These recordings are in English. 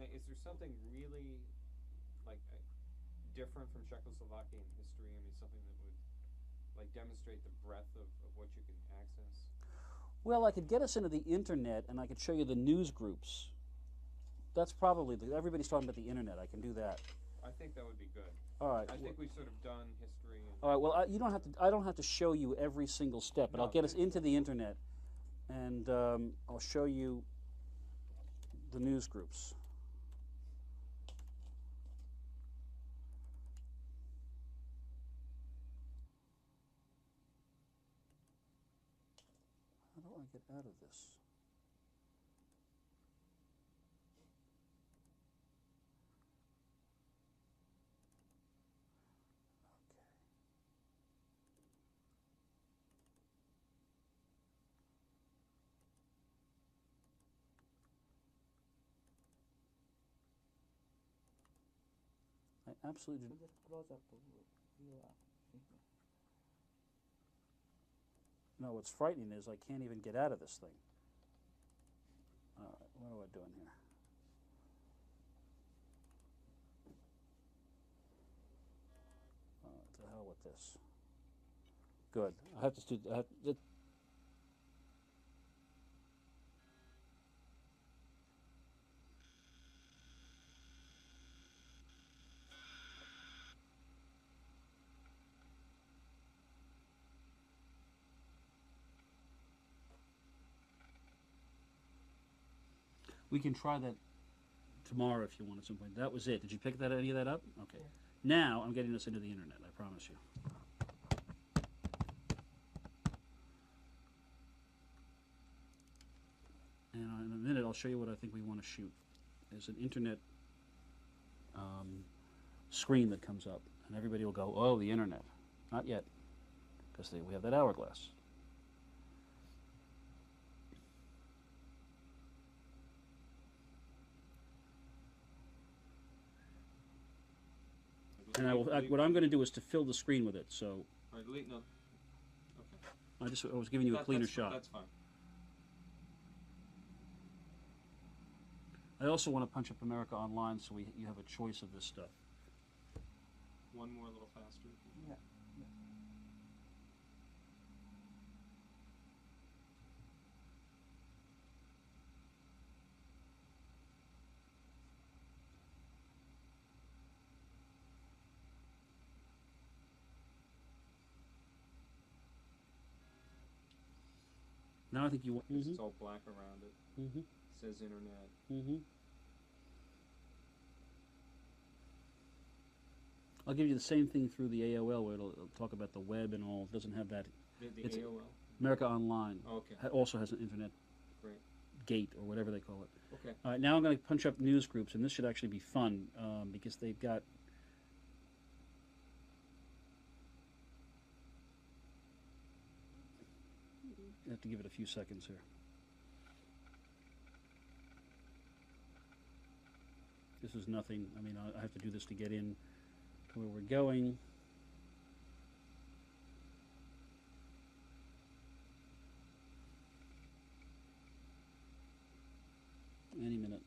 Now, is there something really like different from Czechoslovakian history? I mean, something that would like demonstrate the breadth of what you can access? Well, I could get us into the internet, and I could show you the news groups. That's probably everybody's talking about the internet. I can do that. I think that would be good. All right. I think we've sort of done history. And All right. Well, you don't have to. I don't have to show you every single step, but No, I'll get us into the internet, and I'll show you the news groups. How do I get out of this? Okay. I absolutely do. Just close up the view. No, what's frightening is I can't even get out of this thing. All right, what am I doing here? To hell with this. Good. I have to do. We can try that tomorrow if you want at some point. That was it. Did you pick any of that up? Okay. Yeah. Now I'm getting us into the internet. I promise you. And in a minute, I'll show you what I think we want to shoot. There's an internet screen that comes up, and everybody will go, "Oh, the internet." Not yet, because we have that hourglass. And what I'm going to do is to fill the screen with it. So Right, no. Okay. I was giving you a cleaner shot. That's fine. I also want to punch up America Online, so you have a choice of this stuff. One more, a little faster. Yeah. Yeah. Now I think you want. It's all black around it. Mm-hmm. It says internet. Mm-hmm. I'll give you the same thing through the AOL, where it'll talk about the web and all. It doesn't have that. The It's AOL. America Online. Oh, okay. Also has an internet Great. gate or whatever they call it. Okay. All right, now I'm going to punch up news groups, and this should actually be fun because they've got. I have to give it a few seconds here. This is nothing. I mean, I have to do this to get in to where we're going. Any minute.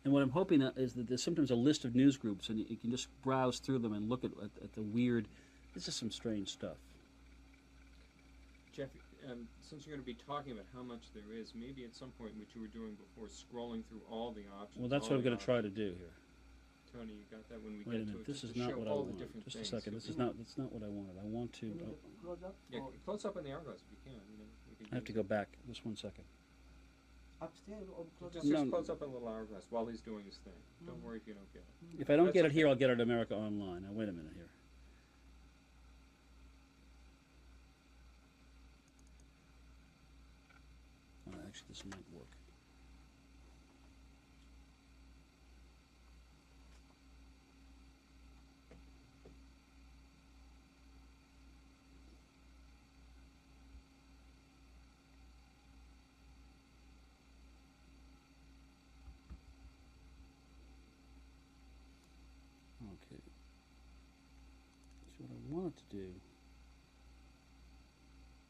And what I'm hoping is that there's sometimes a list of news groups, and you can just browse through them and look at the weird. This is some strange stuff. Jeff, since you're going to be talking about how much there is, maybe at some point what you were doing before, scrolling through all the options. Well, that's what I'm going to try to do here. Tony, you got that when we Wait a get to minute. it? This just is to not show what I all the want. different Just a things. second. This is not. That's not what I wanted. I want You need to. to close up Yeah, or close up in the hourglass if you can. You know, we could I have to use go it. back. Just 1 second. upstairs or close Just, up? No, just close up in a little hourglass while he's doing his thing. Don't worry if you don't get it. If I don't That's get it okay. here, I'll get it at America Online. Now wait a minute here. Actually, this might work. Okay. So what I wanted to do.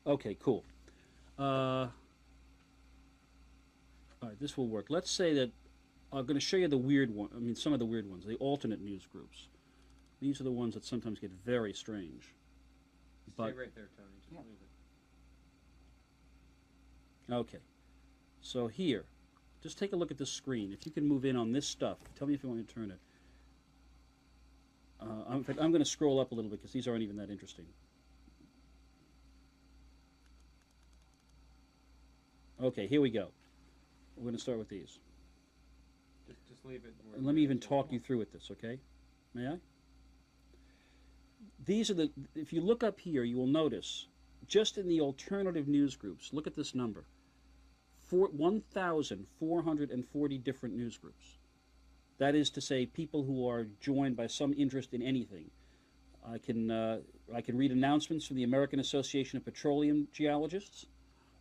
Okay, cool. All right, this will work. Let's say that I'm going to show you the weird one. I mean, some of the weird ones, the alternate news groups. These are the ones that sometimes get very strange. Stay right there, Tony. Just Yeah. leave it. Okay. So here, just take a look at this screen. If you can move in on this stuff, tell me if you want me to turn it. In fact, I'm going to scroll up a little bit because these aren't even that interesting. Okay, here we go. We're going to start with these. Just leave it. And let me even talk you through with this, okay? May I? These are the, if you look up here, you will notice, just in the alternative news groups, look at this number, 1,440 different news groups. That is to say, people who are joined by some interest in anything. I can read announcements from the American Association of Petroleum Geologists,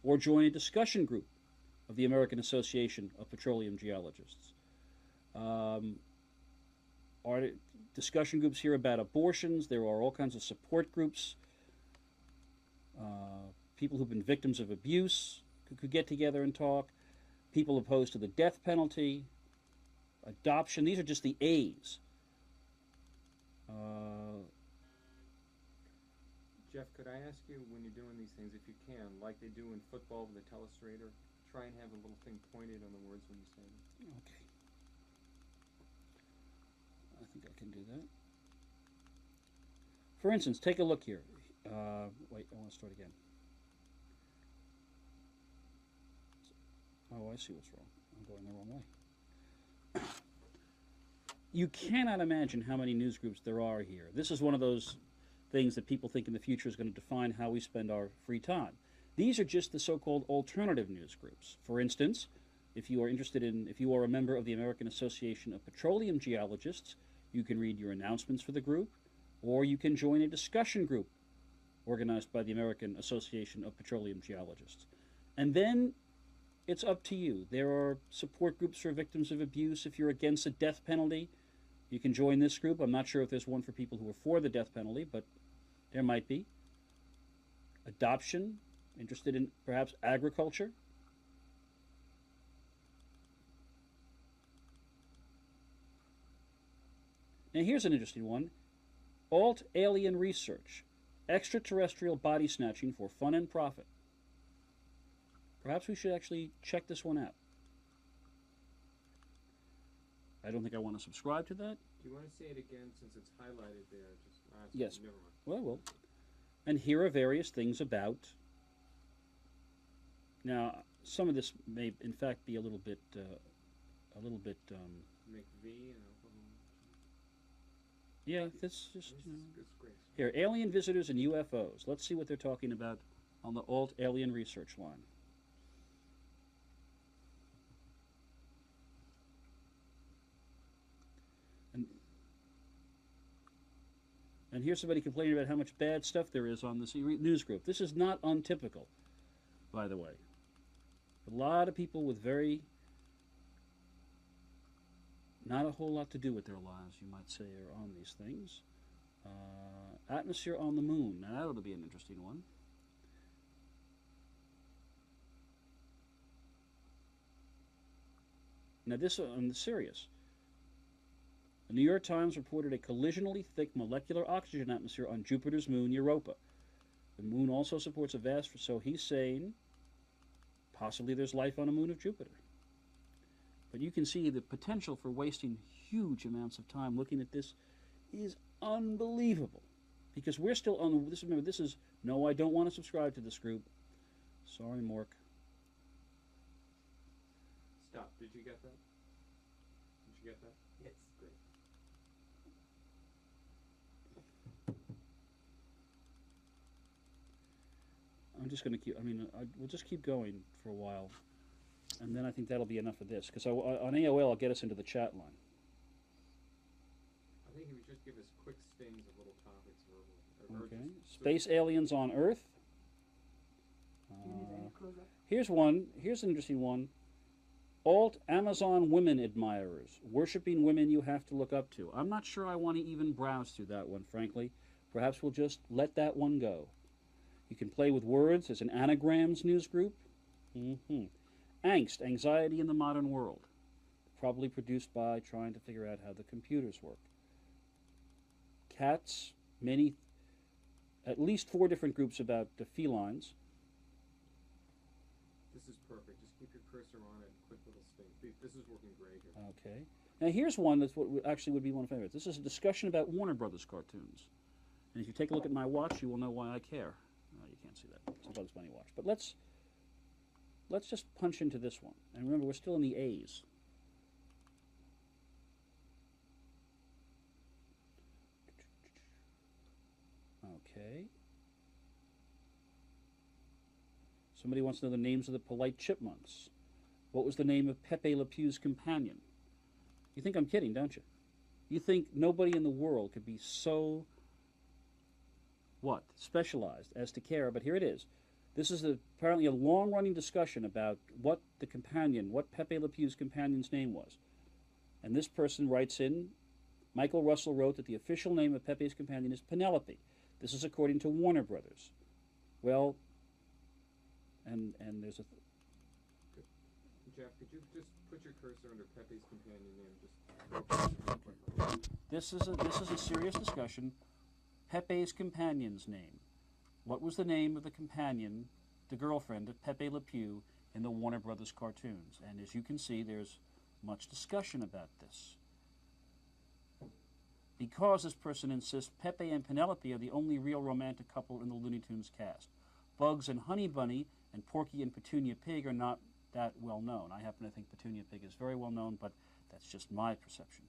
or join a discussion group of the American Association of Petroleum Geologists. Are discussion groups here about abortions. There are all kinds of support groups. People who've been victims of abuse could get together and talk. People opposed to the death penalty. Adoption. These are just the A's. Jeff, could I ask you, when you're doing these things, if you can, like they do in football with the telestrator, try and have a little thing pointed on the words when you say them. Okay. I think I can do that. For instance, take a look here. Wait, I want to start again. Oh, I see what's wrong. I'm going the wrong way. You cannot imagine how many news groups there are here. This is one of those things that people think in the future is going to define how we spend our free time. These are just the so-called alternative news groups. For instance, if you are a member of the American Association of Petroleum Geologists, you can read your announcements for the group, or you can join a discussion group organized by the American Association of Petroleum Geologists. And then it's up to you. There are support groups for victims of abuse. If you're against the death penalty, you can join this group. I'm not sure if there's one for people who are for the death penalty, but there might be. Adoption, interested in perhaps agriculture. Now here's an interesting one. Alt-alien research. Extraterrestrial body snatching for fun and profit. Perhaps we should actually check this one out. I don't think I want to subscribe to that. Do you want to say it again since it's highlighted there? Just Yes. Never mind. Well, I will. And here are various things about. Now, some of this may, in fact, be a little bit. McV and Yeah, that's just. it's great. Here, alien visitors and UFOs. Let's see what they're talking about on the alt-alien research line. And here's somebody complaining about how much bad stuff there is on this news group. This is not untypical, by the way. A lot of people with not a whole lot to do with their lives, you might say, are on these things. Atmosphere on the moon. Now, that ought to be an interesting one. Now, this on the serious. The New York Times reported a collisionally thick molecular oxygen atmosphere on Jupiter's moon, Europa. The moon also supports a vast, so he's saying possibly there's life on a moon of Jupiter. But you can see the potential for wasting huge amounts of time looking at this is unbelievable. Because we're still on this. Remember, this is no, I don't want to subscribe to this group. Sorry, Mork. Stop. Did you get that? Did you get that? Yes. Great. I'm just going to keep. We'll just keep going for a while, and then I think that'll be enough of this. Because on AOL, I'll get us into the chat line. I think he would just give us quick stings of little topics verbally. Okay. Space aliens on Earth. Do you need any closer? Here's one. Here's an interesting one. Alt Amazon women admirers. Worshipping women you have to look up to. I'm not sure I want to even browse through that one, frankly. Perhaps we'll just let that one go. You can play with words. There's an anagrams news group. Angst, anxiety in the modern world. probably produced by trying to figure out how the computers work. Cats, at least 4 different groups about the felines. This is perfect. Just keep your cursor on it. Quick little spin. This is working great here. Okay. Now here's one that's actually would be one of my favorites. This is a discussion about Warner Brothers cartoons. And if you take a look at my watch, you will know why I care. Oh, you can't see that. It's a Bugs Bunny watch. But let's just punch into this one. And remember, we're still in the A's. Okay. Somebody wants to know the names of the polite chipmunks. What was the name of Pepe Le Pew's companion? You think I'm kidding, don't you? You think nobody in the world could be so, specialized as to care, but here it is. This is apparently a long-running discussion about what Pepe Le Pew's companion's name was. And this person writes in, Michael Russell wrote that the official name of Pepe's companion is Penelope. This is according to Warner Brothers. Well, and there's a... Jeff, could you just put your cursor under Pepe's companion name? This is a serious discussion. Pepe's companion's name. What was the name of the companion, the girlfriend of Pepe Le Pew in the Warner Brothers cartoons? And as you can see, there's much discussion about this. Because this person insists Pepe and Penelope are the only real romantic couple in the Looney Tunes cast. Bugs and Honey Bunny and Porky and Petunia Pig are not that well known. I happen to think Petunia Pig is very well known, but that's just my perception.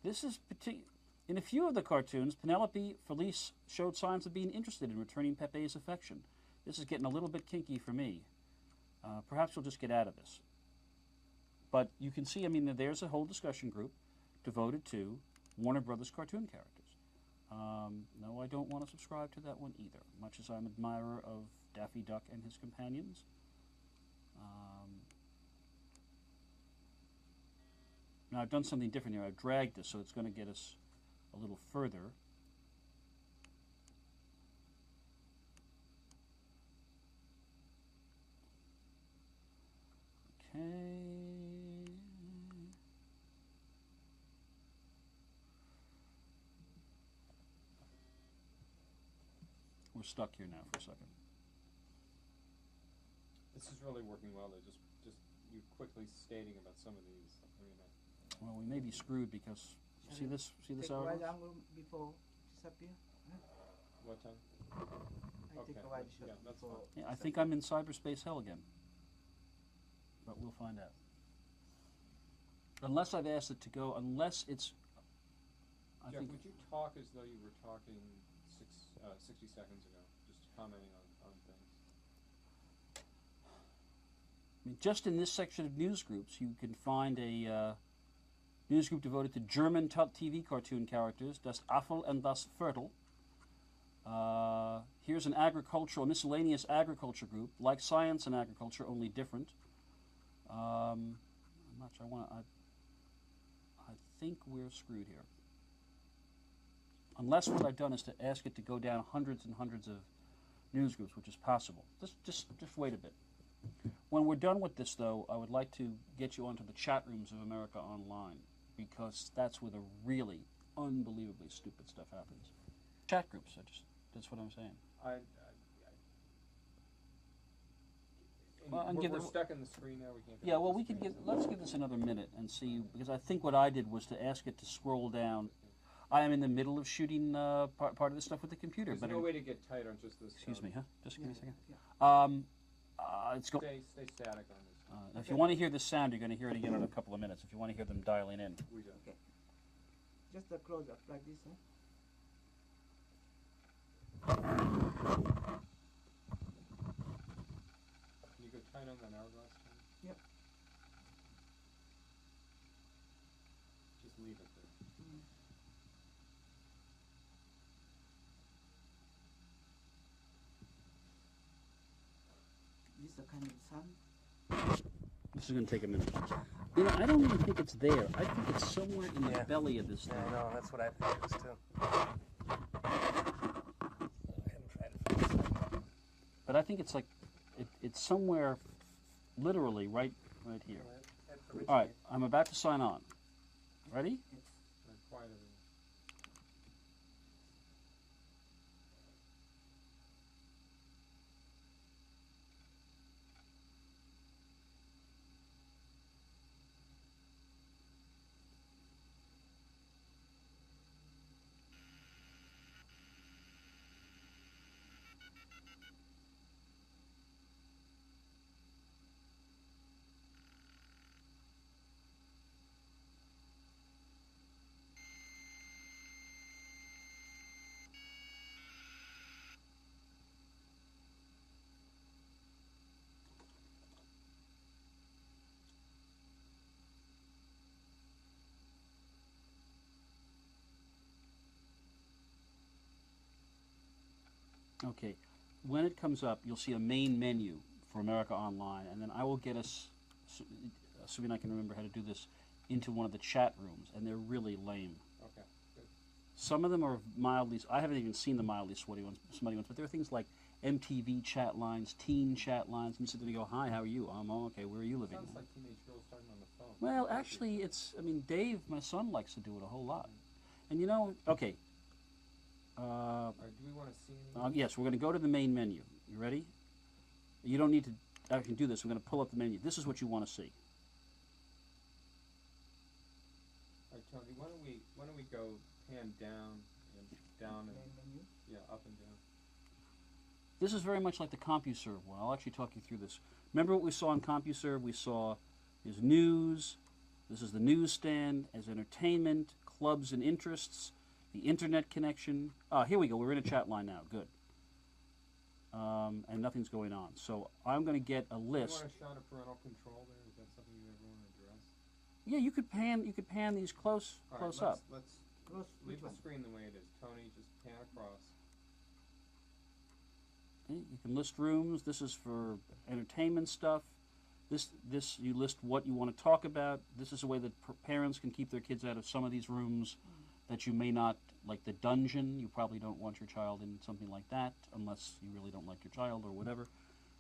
This is in a few of the cartoons, Penelope Felice showed signs of being interested in returning Pepe's affection. This is getting a little bit kinky for me. Perhaps we'll just get out of this. But you can see, there's a whole discussion group devoted to Warner Brothers cartoon characters. No, I don't want to subscribe to that one either, much as I'm an admirer of Daffy Duck and his companions. Now I've done something different here. I've dragged this so it's going to get us a little further. Okay. We're stuck here now for a second. This is really working well. They're just you quickly stating about some of these. Well, we may be screwed because see this hour? Wide angle before disappear. What time? I take a wide shot. Yeah, that's before fine. Yeah, I think I'm in cyberspace hell again. But we'll find out. Unless I've asked it to go, unless it's... Jeff, would you talk as though you were talking 60 seconds ago, just commenting on things? Just in this section of news groups, you can find a news group devoted to German TV cartoon characters, Das Apfel and Das Viertel. Here's an miscellaneous agriculture group, like science and agriculture, only different. I'm not sure. I think we're screwed here. Unless what I've done is to ask it to go down hundreds and hundreds of news groups, which is possible. Just wait a bit. When we're done with this, though, I would like to get you onto the chat rooms of America Online, because that's where the really unbelievably stupid stuff happens. Chat groups, that's what I'm saying. We're stuck in the screen now. We can't. Yeah, well, let's give this another minute and see, because I think what I did was to ask it to scroll down. I am in the middle of shooting part of this stuff with the computer. There's no way to get tight on just this. Excuse me, huh? Just give me a second. Yeah. Stay static on this. If you want to hear the sound, you're going to hear it again in a couple of minutes. If you want to hear them dialing in. We do. Okay. Just a close up like this, huh? Can you go tight on that hourglass? Yep. Just leave it there. This is a kind of sun. This is going to take a minute. I don't even think it's there. I think it's somewhere in the belly of this thing. Yeah, I know. That's what I think it is, too. But I think it's like, it's somewhere literally right here. At All right, I'm about to sign on. Ready? Quiet everyone. Okay. When it comes up, you'll see a main menu for America Online, and then I will get us, assuming I can remember how to do this, into one of the chat rooms, and they're really lame. Okay, good. Some of them are mildly, I haven't even seen the mildly smutty ones, but there are things like MTV chat lines, teen chat lines, and you sit there and you go, hi, how are you? Oh, okay, where are you living? Sounds like teenage girls talking on the phone. Well, actually, Dave, my son, likes to do it a whole lot. And okay. Do we want to see anything? Yes, we're going to go to the main menu. You ready? You don't need to actually do this. We're going to pull up the menu. This is what you want to see. All right, Tony, why don't we go pan down and Main menu. yeah, up and down. This is very much like the Compuserve one. I'll actually talk you through this. Remember what we saw in Compuserve? We saw his news. This is the newsstand, as entertainment, clubs and interests, the internet connection. Here we go. We're in a chat line now. Good. And nothing's going on. So I'm going to get a list. You want a shot of parental control there? Is that something you ever want to address? Yeah, you could pan these close All right, up. Let's Close. leave Which the one? screen the way it is. Tony, just pan across. Okay, you can list rooms. This is for entertainment stuff. This you list what you want to talk about. This is a way that parents can keep their kids out of some of these rooms that you may not, like the dungeon. You probably don't want your child in something like that unless you really don't like your child or whatever.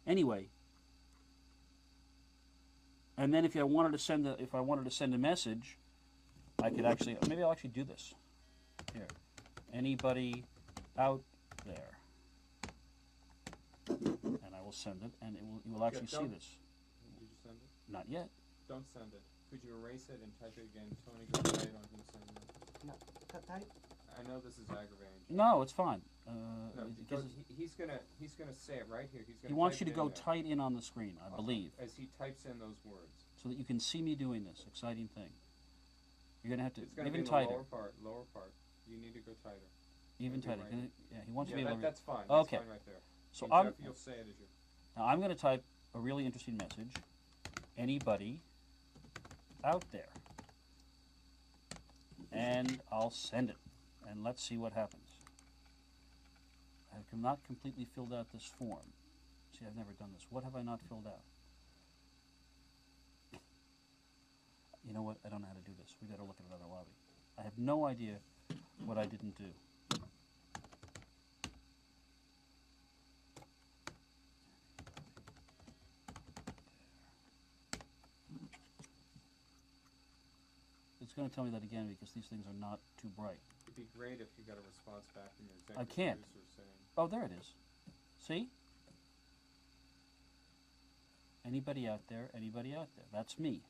Anyway, and then if I wanted to send a message, I could actually, maybe I'll actually do this. Here, anybody out there, and I will send it, and you will actually see don't- this. Did you send it? Not yet. Don't send it. Could you erase it and type it again? Tony, go right on who sent it. No. Type. I know this is aggravating. No, it's fine. No, It because gives us- he's gonna say it right here. He's gonna. he wants type you it to in go there. tight in on the screen, I believe, As he types in those words. so that you can see me doing this exciting thing. You're gonna have to It's gonna be even in the tighter, lower part. You need to go tighter. even maybe tighter. right. Yeah, he wants Yeah, to be able to. that's fine. Okay. That's fine right there. So And I'm Jeff, you'll say it as you. now I'm gonna type a really interesting message. Anybody out there? And I'll send it, and let's see what happens. I have not completely filled out this form. See, I've never done this. What have I not filled out? You know what? I don't know how to do this. We got to look at another lobby. I have no idea what I didn't do. It's going to tell me that again because these things are not too bright. It'd be great if you got a response back from your I executive can't. producer saying, Oh, there it is. See? Anybody out there? Anybody out there? That's me.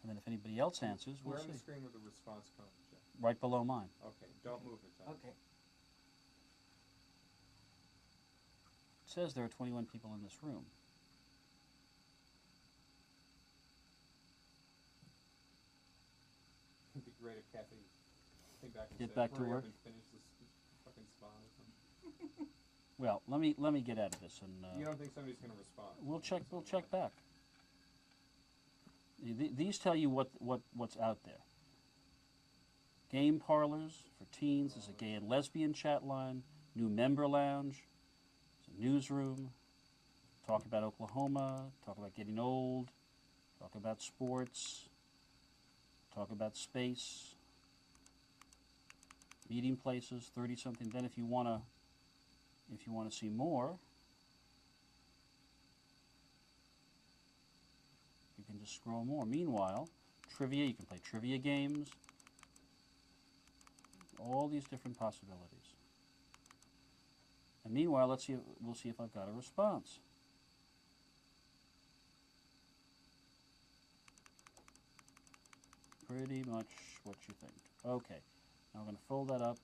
And then if anybody else answers, we'll "Where on see. the screen with the response comes, Jeff?" Right below mine. Okay, don't move it, Tom. Okay. It says there are 21 people in this room. It'd be great if Kathy came back and Get said, back to "Hurry up work." and finish this fucking spot or something. Well, let me get out of this and You don't think somebody's gonna respond? we'll check back. These tell you what's out there. Game parlors for teens. There's a gay and lesbian chat line. New member lounge. There's a newsroom. Talk about Oklahoma. Talk about getting old. Talk about sports. Talk about space. Meeting places. 30-something. Then if you wanna see more, can just scroll more. Meanwhile, trivia, you can play trivia games. All these different possibilities. And meanwhile, we'll see if I've got a response. Pretty much what you think. Okay, now I'm going to fold that up.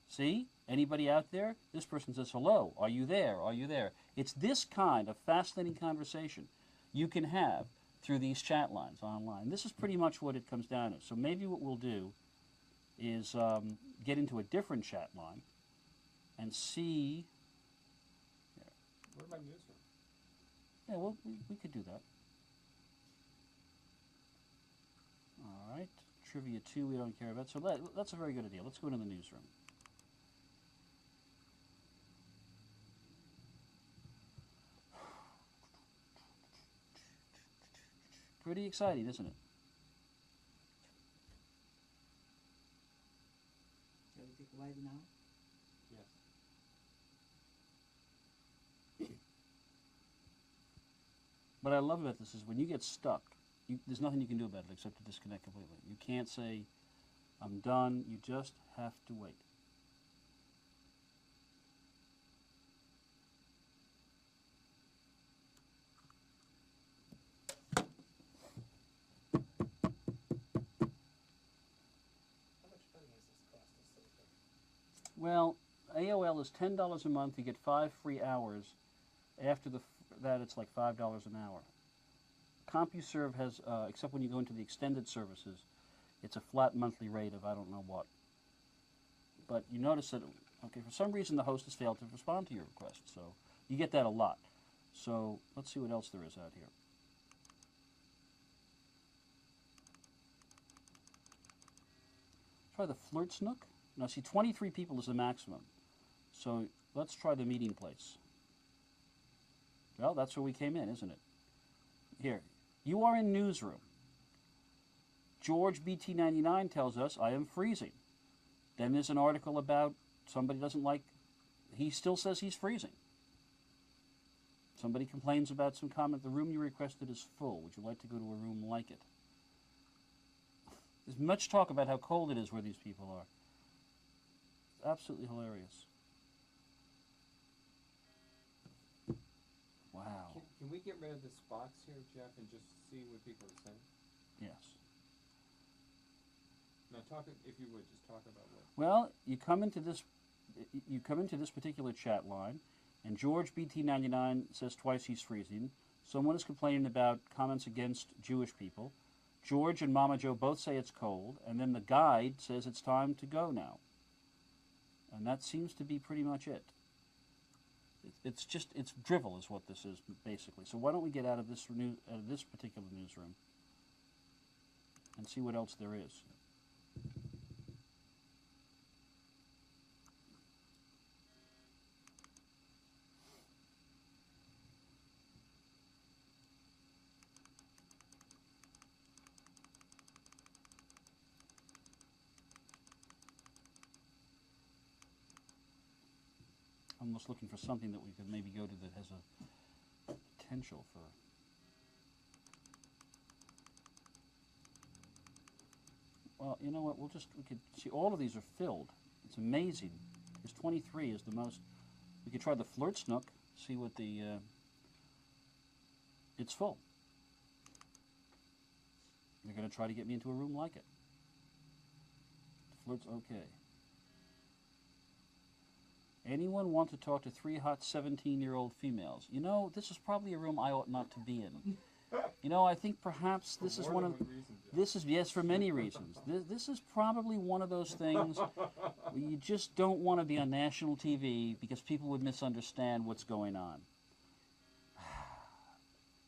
See? Anybody out there? This person says, hello, are you there? Are you there? It's this kind of fascinating conversation you can have through these chat lines online. This is pretty much what it comes down to. So maybe what we'll do is get into a different chat line and see. What about newsroom? Yeah, well, we could do that. All right, Trivia 2 we don't care about, so that's a very good idea. Let's go into the newsroom. Pretty exciting, isn't it? Shall we take a ride now? Yes. What I love about this is when you get stuck, there's nothing you can do about it except to disconnect completely. You can't say, I'm done. You just have to wait. Well, AOL is $10 a month. You get 5 free hours. After that, it's like $5 an hour. Compuserve has, except when you go into the extended services, it's a flat monthly rate of I don't know what. But you notice that, okay, for some reason the host has failed to respond to your request. So you get that a lot. So let's see what else there is out here. Try the Flirt Snook. Now see, 23 people is the maximum. So let's try the meeting place. Well, that's where we came in, isn't it? Here, you are in newsroom. George BT99 tells us, I am freezing. Then there's an article about somebody doesn't like, he still says he's freezing. Somebody complains about some comment, the room you requested is full. Would you like to go to a room like it? There's much talk about how cold it is where these people are. It's absolutely hilarious. Wow. Can we get rid of this box here, Jeff, and just see what people are saying? Yes. Now, if you would, just talk about what. Well, you come into this particular chat line, and George BT99 says twice he's freezing. Someone is complaining about comments against Jewish people. George and Mama Joe both say it's cold, and then the guide says it's time to go now. And that seems to be pretty much it. It's drivel is what this is, basically. So why don't we get out of this particular newsroom and see what else there is. I'm just looking for something that we could maybe go to that has a potential for. Well, you know what? We could see all of these are filled. It's amazing. There's 23 is the most. We could try the Flirt Snook. See what the. It's full. They're going to try to get me into a room like it. Flirt's okay. Anyone want to talk to 3 hot 17-year-old females? You know, this is probably a room I ought not to be in. You know, I think perhaps this is one of. This is, yes, for many reasons. This is probably one of those things where you just don't want to be on national TV because people would misunderstand what's going on.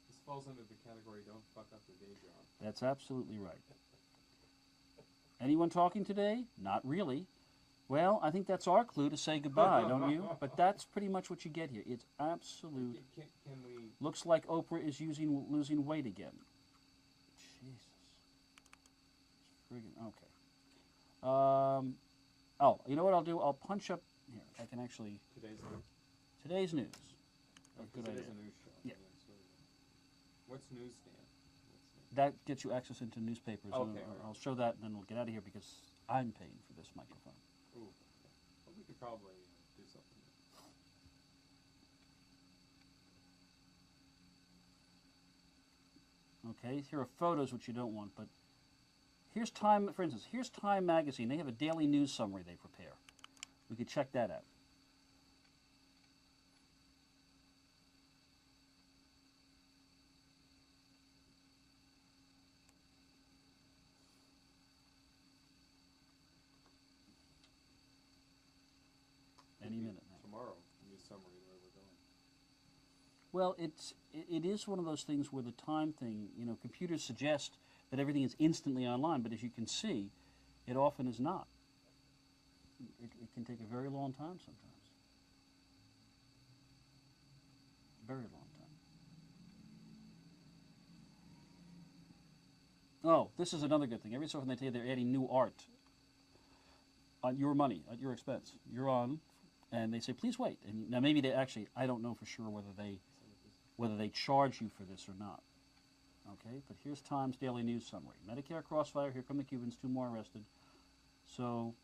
This falls under the category don't fuck up the day job. That's absolutely right. Anyone talking today? Not really. Well, I think that's our clue to say goodbye, don't you? But that's pretty much what you get here. It's absolute. Can we? Looks like Oprah is losing weight again. Jesus. Friggin' okay. Oh, you know what I'll do? I'll punch up here. I can actually. Today's news. Today's news. Oh, Good idea. It is a news show. Yeah. What's newsstand? What's That gets you access into newspapers. Okay, and all right. I'll show that, and then we'll get out of here because I'm paying for this microphone. Ooh, okay. Well, we could probably do something. Okay, here are photos which you don't want, but here's Time, for instance, here's Time Magazine. They have a daily news summary they prepare. We could check that out. Any minute now. Tomorrow, news summary where we're going. Well, it is one of those things where the time thing, you know, computers suggest that everything is instantly online, but as you can see, it often is not. It can take a very long time sometimes. Very long time. Oh, this is another good thing. Every so often they tell you they're adding new art on your money, at your expense. You're on, and they say, please wait. And now maybe they actually, I don't know for sure whether they charge you for this or not. Okay, but here's Time's daily news summary. Medicare crossfire, here come the Cubans, 2 more arrested. So,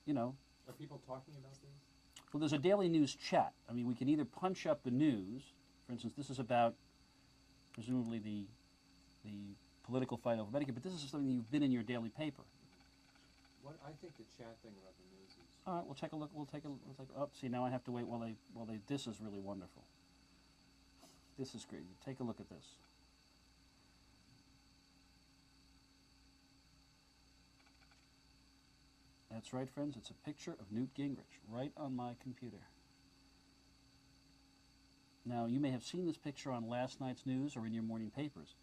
you know. Are people talking about these? Well, there's a daily news chat. I mean, we can either punch up the news. For instance, this is about, presumably, the political fight over Medicare, but this is something you've been in your daily paper. What I think the chat thing about the news is. All right, we'll take a look. We'll take. Oh, see, now I have to wait while they. This is really wonderful. This is great. Take a look at this. That's right, friends. It's a picture of Newt Gingrich right on my computer. Now, you may have seen this picture on last night's news or in your morning papers,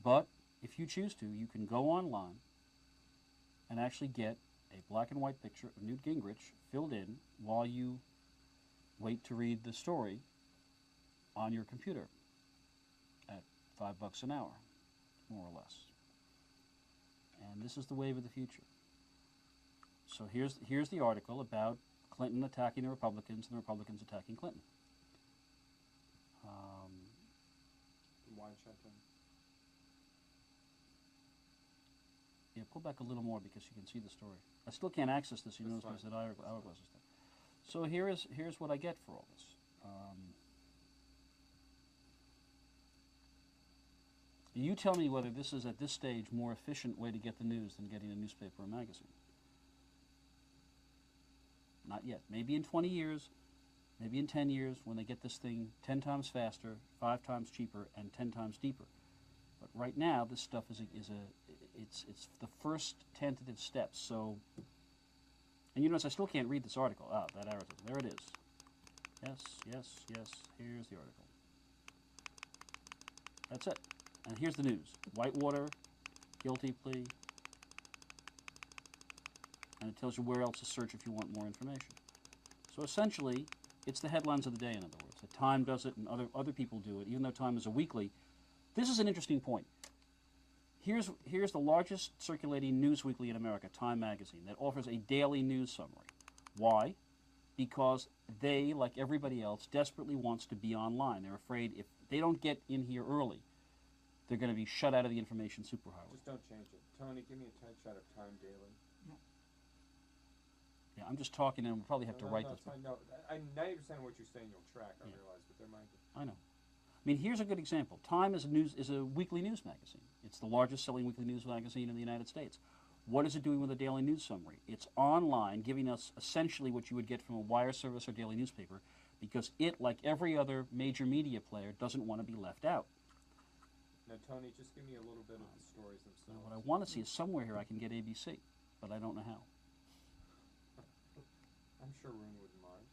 but if you choose to, you can go online and actually get a black and white picture of Newt Gingrich filled in while you wait to read the story on your computer at $5 an hour, more or less. And this is the wave of the future. So here's the article about Clinton attacking the Republicans and the Republicans attacking Clinton. Wide chat thing. Yeah, pull back a little more because you can see the story. I still can't access this, you That's notice, fine. because that hourglass is there. So here's what I get for all this. You tell me whether this is, at this stage, more efficient way to get the news than getting a newspaper or magazine. Not yet. Maybe in 20 years, maybe in 10 years, when they get this thing 10 times faster, 5 times cheaper, and 10 times deeper. But right now, this stuff it's the first tentative steps. So, and you notice I still can't read this article. Ah, that arrow. There it is. Yes, yes, yes. Here's the article. That's it. And here's the news. Whitewater, guilty plea. And it tells you where else to search if you want more information. So essentially, it's the headlines of the day, in other words. The Time does it and other people do it, even though Time is a weekly. This is an interesting point. Here's the largest circulating news weekly in America, Time Magazine, that offers a daily news summary. Why? Because they, like everybody else, desperately wants to be online. They're afraid if they don't get in here early, they're going to be shut out of the information superhighway. Just don't change it. Tony, give me a tight shot of Time Daily. Yeah, I'm just talking, and we'll probably have to write this. It's fine. No, I'm 90% of what you're saying you'll track, I realize, but there might be. I know. I mean, here's a good example. Time is a weekly news magazine. It's the largest selling weekly news magazine in the United States. What is it doing with a daily news summary? It's online, giving us essentially what you would get from a wire service or daily newspaper, because it, like every other major media player, doesn't want to be left out. Now, Tony, just give me a little bit of the stories Now, themselves. what I want to see is somewhere here I can get ABC, but I don't know how. I'm sure Rune wouldn't mind.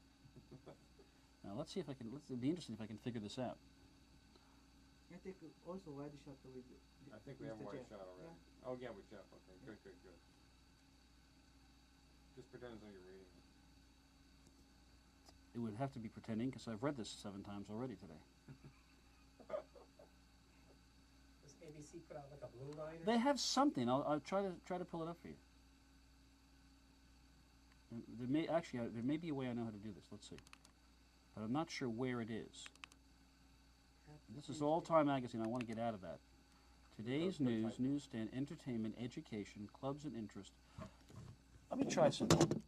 Now, let's see if I can, it'd be interesting if I can figure this out. I think also wide shot with I think we have a Mr. white Jeff. shot already. Yeah. Oh, yeah, with Jeff. Okay, good, good, good. Just pretend as though you're reading it. It would have to be pretending, because I've read this 7 times already today. Does ABC put out like a blue line? Or They have something. I'll try to pull it up for you. There may be a way I know how to do this. Let's see, but I'm not sure where it is. Have This is All Time Magazine. I want to get out of that. Today's news, newsstand, entertainment, education, clubs and interest. Let me try something.